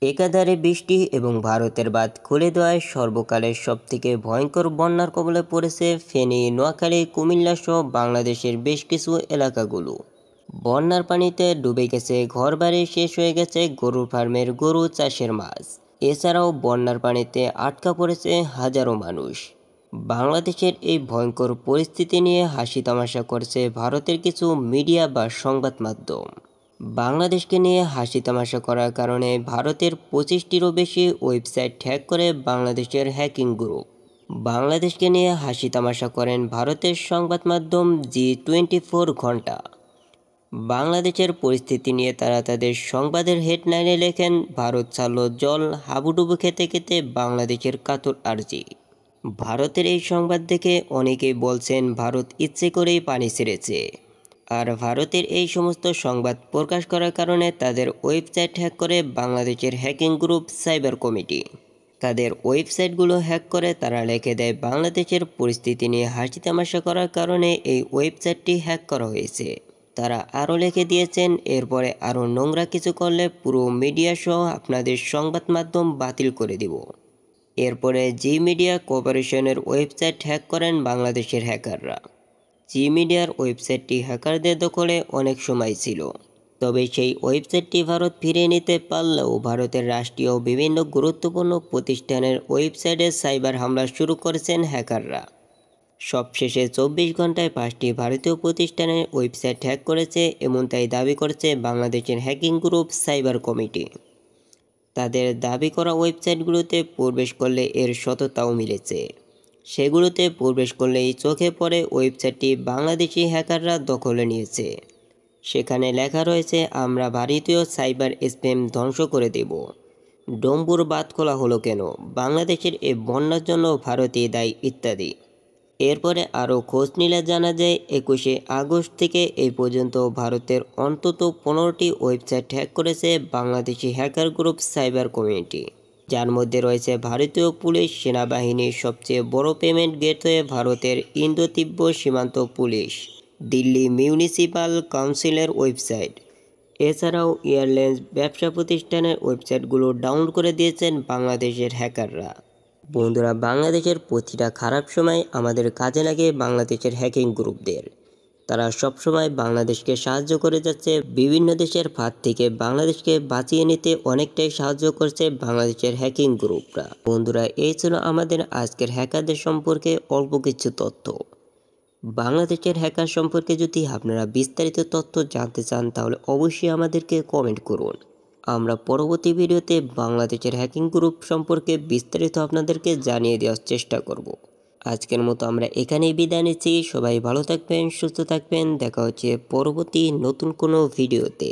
একাধারে বৃষ্টি এবং ভারতের বাঁধ খুলে দেওয়ায় সর্বকালের সবথেকে ভয়ঙ্কর বন্যার কবলে পড়েছে ফেনী, নোয়াখালী, কুমিল্লা সহ বাংলাদেশের বেশ কিছু এলাকাগুলো। বন্যার পানিতে ডুবে গেছে ঘরবাড়ি, শেষ হয়ে গেছে গরুর ফার্মের গরু, চাষের মাছ। এছাড়াও বন্যার পানিতে আটকা পড়েছে হাজারো মানুষ। বাংলাদেশের এই ভয়ঙ্কর পরিস্থিতি নিয়ে হাসি তামাশা করছে ভারতের কিছু মিডিয়া বা সংবাদ মাধ্যম। বাংলাদেশকে নিয়ে হাসি তামাশা করার কারণে ভারতের 25টিরও বেশি ওয়েবসাইট হ্যাক করে বাংলাদেশের হ্যাকিং গ্রুপ। বাংলাদেশকে নিয়ে হাসি তামাশা করেন ভারতের সংবাদ মাধ্যম জি24 ঘন্টা। বাংলাদেশের পরিস্থিতি নিয়ে তারা তাদের সংবাদের হেডলাইনে লেখেন, ভারত ছাড়ল জল, হাবুডুবু খেতে খেতে বাংলাদেশের কাতর আর্জি। ভারতের এই সংবাদ দেখে অনেকেই বলছেন ভারত ইচ্ছে করেই পানি ছেড়েছে। আর ভারতের এই সমস্ত সংবাদ প্রকাশ করার কারণে তাদের ওয়েবসাইট হ্যাক করে বাংলাদেশের হ্যাকিং গ্রুপ সাইবার কমিটি। তাদের ওয়েবসাইটগুলো হ্যাক করে তারা লিখে দেয় বাংলাদেশের পরিস্থিতি নিয়ে হাসি তামাশা করার কারণে এই ওয়েবসাইটটি হ্যাক করা হয়েছে। তারা আরও লিখে দিয়েছেন, এরপরে আরও নোংরা কিছু করলে পুরো মিডিয়া সহ আপনাদের সংবাদ মাধ্যম বাতিল করে দিব। এরপরে জি মিডিয়া কর্পোরেশনের ওয়েবসাইট হ্যাক করেন বাংলাদেশের হ্যাকাররা। জি মিডিয়ার ওয়েবসাইটটি হ্যাকারদের দখলে অনেক সময় ছিল, তবে সেই ওয়েবসাইটটি ভারত ফিরিয়ে নিতে পারলেও ভারতের রাষ্ট্রীয় বিভিন্ন গুরুত্বপূর্ণ প্রতিষ্ঠানের ওয়েবসাইটে সাইবার হামলা শুরু করেছেন হ্যাকাররা। সবশেষে 24 ঘন্টায় 5টি ভারতীয় প্রতিষ্ঠানের ওয়েবসাইট হ্যাক করেছে, এমনটাই দাবি করেছে বাংলাদেশের হ্যাকিং গ্রুপ সাইবার কমিটি। তাদের দাবি করা ওয়েবসাইটগুলোতে প্রবেশ করলে এর সততাও মিলেছে। সেগুলোতে প্রবেশ করলেই চোখে পড়ে ওয়েবসাইটটি বাংলাদেশি হ্যাকাররা দখলে নিয়েছে। সেখানে লেখা রয়েছে, আমরা ভারতীয় সাইবার স্প্যাম ধ্বংস করে দেব। ডম্বুর বাঁধ খোলা হলো কেন? বাংলাদেশের এই বন্যার জন্য ভারতই দায়ী ইত্যাদি। এরপরে আরও খোঁজ নিলে জানা যায় 21শে আগস্ট থেকে এই পর্যন্ত ভারতের অন্তত 15টি ওয়েবসাইট হ্যাক করেছে Bangladeshi hacker group cyber community, যার মধ্যে রয়েছে ভারতীয় পুলিশ, সেনাবাহিনীর সবচেয়ে বড় পেমেন্ট গেটওয়ে ভারতের ইন্দো তিব্বত সীমান্ত পুলিশ, দিল্লি মিউনিসিপাল কাউন্সিলের ওয়েবসাইট। এছাড়াও এয়ারলাইন্স ব্যবসা প্রতিষ্ঠানের ওয়েবসাইটগুলো ডাউনলোড করে দিয়েছেন বাংলাদেশের হ্যাকাররা। বন্ধুরা, বাংলাদেশের প্রতিটা খারাপ সময় আমাদের কাজে লাগে বাংলাদেশের হ্যাকিং গ্রুপদের। তারা সবসময় বাংলাদেশকে সাহায্য করে যাচ্ছে। বিভিন্ন দেশের ফাঁদ থেকে বাংলাদেশকে বাঁচিয়ে নিতে অনেকটাই সাহায্য করছে বাংলাদেশের হ্যাকিং গ্রুপরা। বন্ধুরা, এই ছিল আমাদের আজকের হ্যাকারদের সম্পর্কে অল্প কিছু তথ্য। বাংলাদেশের হ্যাকার সম্পর্কে যদি আপনারা বিস্তারিত তথ্য জানতে চান তাহলে অবশ্যই আমাদেরকে কমেন্ট করুন। আমরা পরবর্তী ভিডিওতে বাংলাদেশের হ্যাকিং গ্রুপ সম্পর্কে বিস্তারিত আপনাদেরকে জানিয়ে দেওয়ার চেষ্টা করব। আজকের মতো আমরা এখানেই বিদায় নিচ্ছি। সবাই ভালো থাকবেন, সুস্থ থাকবেন। দেখা হচ্ছে পরবর্তী নতুন কোনো ভিডিওতে।